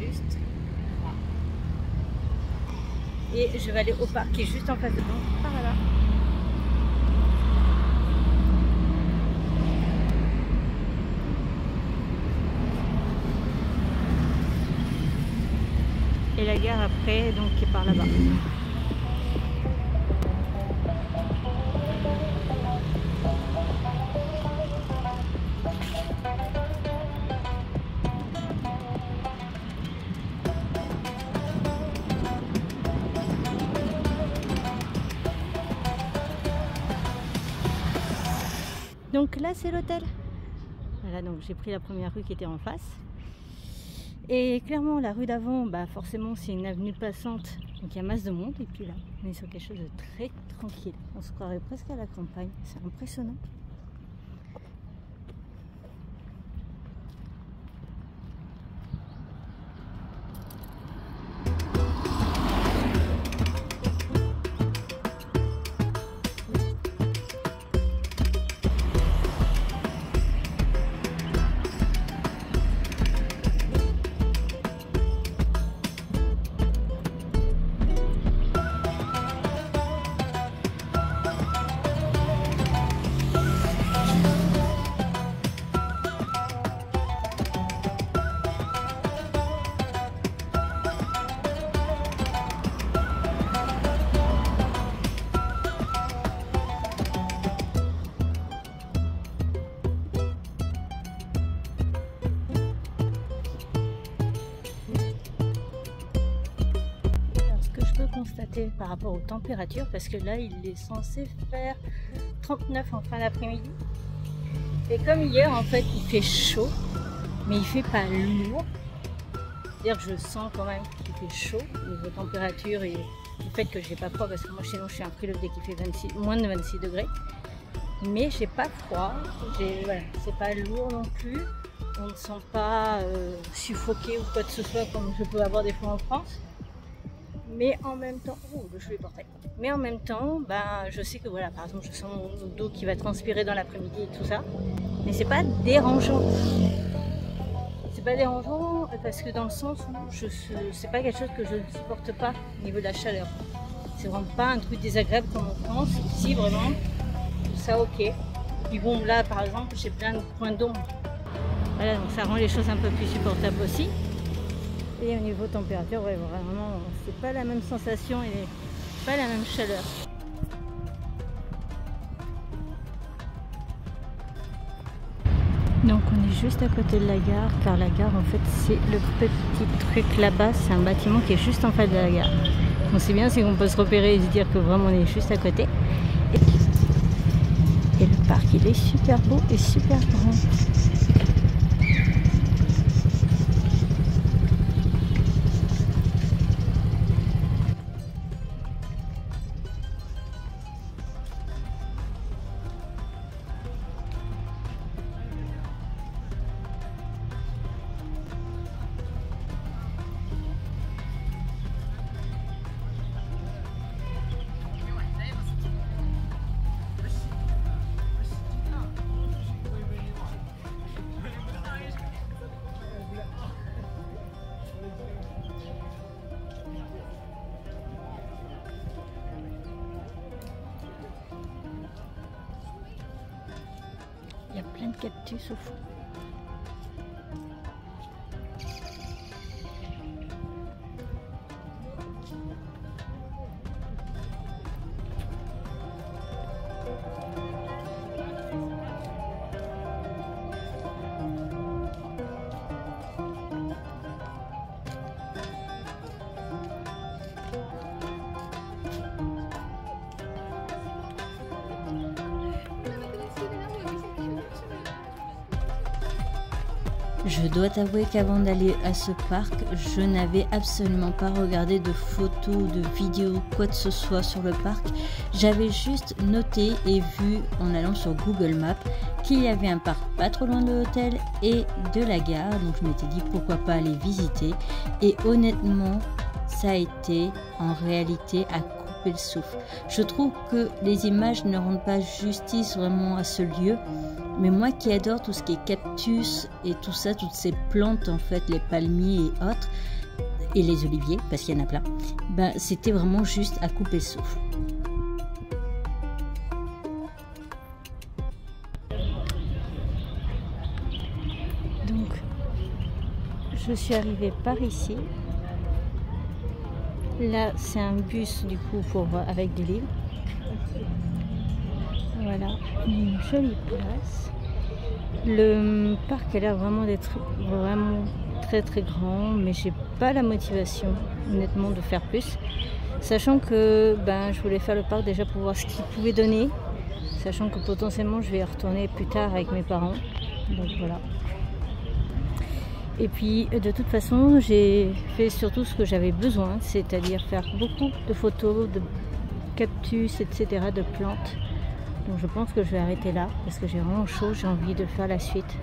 juste là. Et je vais aller au parc qui est juste en face de nous, par là. Et la gare après, donc qui est par là-bas. Donc là c'est l'hôtel. Voilà, donc j'ai pris la première rue qui était en face. Et clairement la rue d'avant, bah forcément c'est une avenue passante, donc il y a masse de monde. Et puis là, on est sur quelque chose de très tranquille. On se croirait presque à la campagne, c'est impressionnant. Constater par rapport aux températures, parce que là il est censé faire 39 en fin d'après-midi, et comme hier en fait il fait chaud mais il fait pas lourd, c'est-à-dire que je sens quand même qu'il fait chaud niveau température et le fait que j'ai pas froid, parce que moi chez nous je suis un frileux dès qu'il fait moins de 26 degrés, mais j'ai pas froid, voilà, c'est pas lourd non plus, on ne sent pas suffoqué ou quoi que ce soit comme je peux avoir des fois en France. Mais en même temps, je vais porter. Mais en même temps, ben, je sais que voilà, par exemple, je sens mon dos qui va transpirer dans l'après-midi et tout ça. Mais c'est pas dérangeant. C'est pas dérangeant parce que dans le sens où c'est pas quelque chose que je ne supporte pas au niveau de la chaleur. C'est vraiment pas un truc désagréable comme en France. Ici, vraiment, tout ça ok. Et puis bon, là, par exemple, j'ai plein de points d'ombre. Voilà, donc ça rend les choses un peu plus supportables aussi. Et au niveau température, ouais, vraiment, c'est pas la même sensation et pas la même chaleur. Donc on est juste à côté de la gare, car la gare en fait c'est le petit truc là-bas, c'est un bâtiment qui est juste en face de la gare. Donc c'est bien, c'est qu'on peut se repérer et se dire que vraiment on est juste à côté. Et le parc il est super beau et super grand. Il y a plein de cactus au fond. Je dois t'avouer qu'avant d'aller à ce parc, je n'avais absolument pas regardé de photos, de vidéos, quoi que ce soit sur le parc. J'avais juste noté et vu en allant sur Google Maps qu'il y avait un parc pas trop loin de l'hôtel et de la gare. Donc je m'étais dit pourquoi pas aller visiter. Et honnêtement, ça a été en réalité à couper le souffle. Je trouve que les images ne rendent pas justice vraiment à ce lieu. Mais moi qui adore tout ce qui est cactus et tout ça, toutes ces plantes en fait, les palmiers et autres, et les oliviers, parce qu'il y en a plein, ben, c'était vraiment juste à couper le souffle. Donc, je suis arrivée par ici. Là, c'est un bus du coup avec des livres. Voilà, une jolie place. Le parc a l'air vraiment d'être vraiment très grand, mais j'ai pas la motivation honnêtement de faire plus. Sachant que ben, je voulais faire le parc déjà pour voir ce qu'il pouvait donner. Sachant que potentiellement je vais y retourner plus tard avec mes parents. Donc voilà. Et puis de toute façon j'ai fait surtout ce que j'avais besoin, c'est-à-dire faire beaucoup de photos de cactus, etc., de plantes. Donc je pense que je vais arrêter là parce que j'ai vraiment chaud, j'ai envie de faire la suite.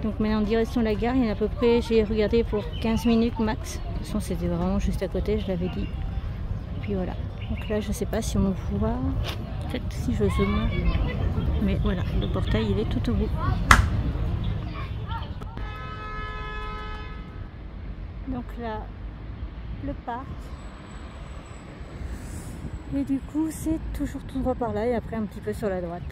Donc maintenant en direction de la gare, il y en a à peu près, j'ai regardé pour 15 minutes max. De toute façon c'était vraiment juste à côté, je l'avais dit. Et puis voilà. Donc là je sais pas si on voit, peut-être si je zoome. Mais voilà, le portail il est tout au bout. Donc là, le parc. Et du coup, c'est toujours tout droit par là et après un petit peu sur la droite.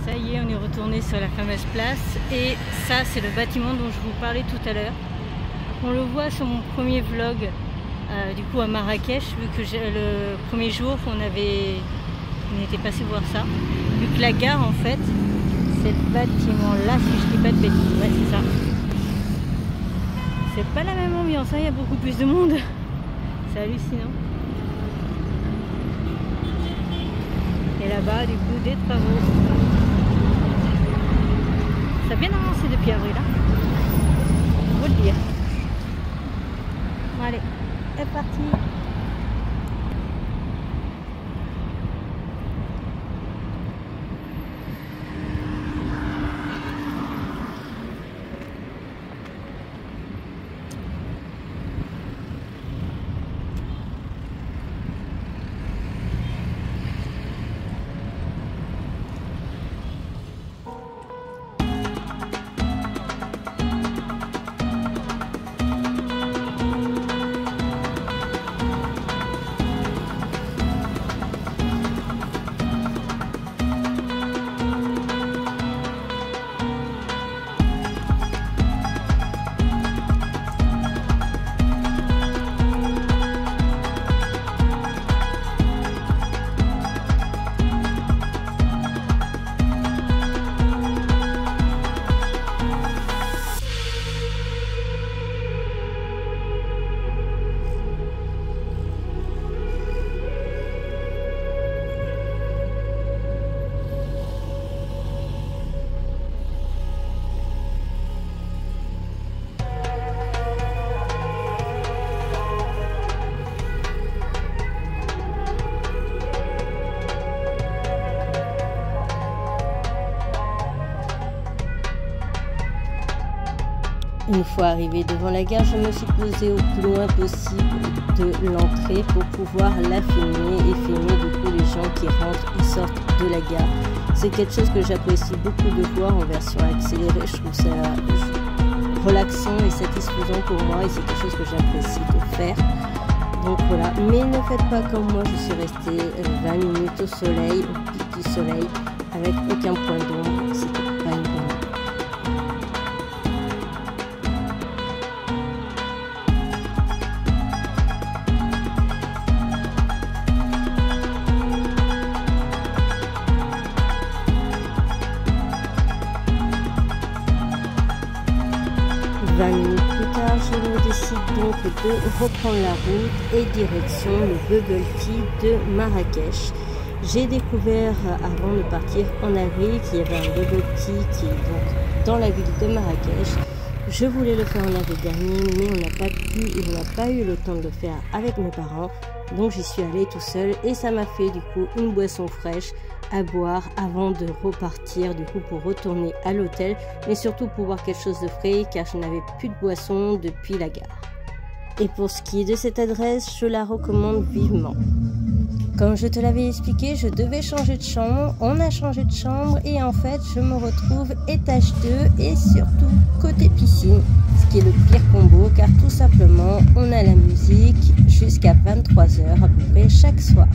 Ça y est, on est retourné sur la fameuse place et ça c'est le bâtiment dont je vous parlais tout à l'heure. On le voit sur mon premier vlog du coup à Marrakech, vu que le premier jour on était passé voir ça. Vu que la gare en fait, c'est le bâtiment là, si je dis pas de bêtises, ouais c'est ça. C'est pas la même ambiance, hein, il y a beaucoup plus de monde. C'est hallucinant. Et là-bas du coup des travaux. Ça a bien avancé depuis avril, hein, faut le dire. Bon, allez, c'est parti. Une fois arrivée devant la gare, je me suis posée au plus loin possible de l'entrée pour pouvoir la filmer et filmer du coup les gens qui rentrent et sortent de la gare. C'est quelque chose que j'apprécie beaucoup de voir en version accélérée. Je trouve ça relaxant et satisfaisant pour moi et c'est quelque chose que j'apprécie de faire. Donc voilà, mais ne faites pas comme moi, je suis restée 20 minutes au soleil, au pic du soleil, avec aucun point d'ombre. C'était pas une bonne idée. décide donc de reprendre la route et direction le Bubble Tea de Marrakech. J'ai découvert avant de partir en avril qu'il y avait un Bubble Tea qui est donc dans la ville de Marrakech. Je voulais le faire en avril dernier, mais on n'a pas eu le temps de le faire avec mes parents. Donc j'y suis allée tout seul et ça m'a fait du coup une boisson fraîche à boire avant de repartir du coup pour retourner à l'hôtel, mais surtout pour boire quelque chose de frais car je n'avais plus de boisson depuis la gare. Et pour ce qui est de cette adresse, je la recommande vivement. Comme je te l'avais expliqué, je devais changer de chambre, on a changé de chambre et en fait je me retrouve étage 2 et surtout côté piscine, ce qui est le pire combo car tout simplement on a la musique jusqu'à 23 h à peu près chaque soir.